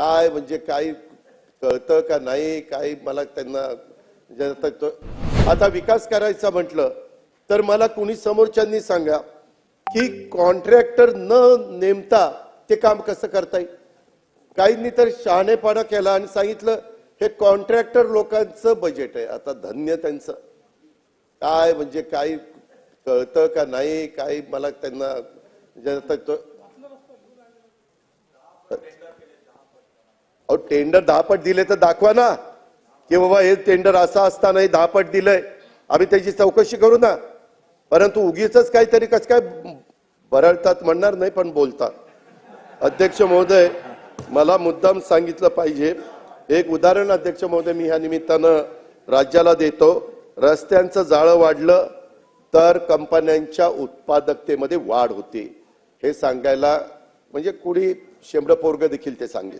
काय म्हणजे काही कळतं का नाही काय मला त्यांना आता विकास करायचा म्हटलं तर मला कुणी समोरच्यांनी सांगा की कॉन्ट्रॅक्टर न नेमता ते काम कसं करता येईल। काहींनी तर शहाणेपणा केला आणि सांगितलं हे कॉन्ट्रॅक्टर लोकांचं बजेट आहे। आता धन्य त्यांचं काय म्हणजे काही कळतं का नाही काय मला त्यांना टेंडर 10 पट दिले तर दाखवा ना की बाबा हे टेंडर असं असताना 10 पट दिलंय, आम्ही त्याची चौकशी करू ना। परंतु उगीच काहीतरी कस काय बरळतात म्हणणार नाही पण बोलतात। अध्यक्ष महोदय मला मुद्दाम सांगितलं पाहिजे एक उदाहरण अध्यक्ष महोदय मी ह्या निमित्तानं राज्याला देतो। रस्त्यांचं जाळं वाढलं तर कंपन्यांच्या उत्पादकतेमध्ये वाढ होते हे सांगायला म्हणजे कुणी शेंबडं पोरगं देखील ते सांगेल।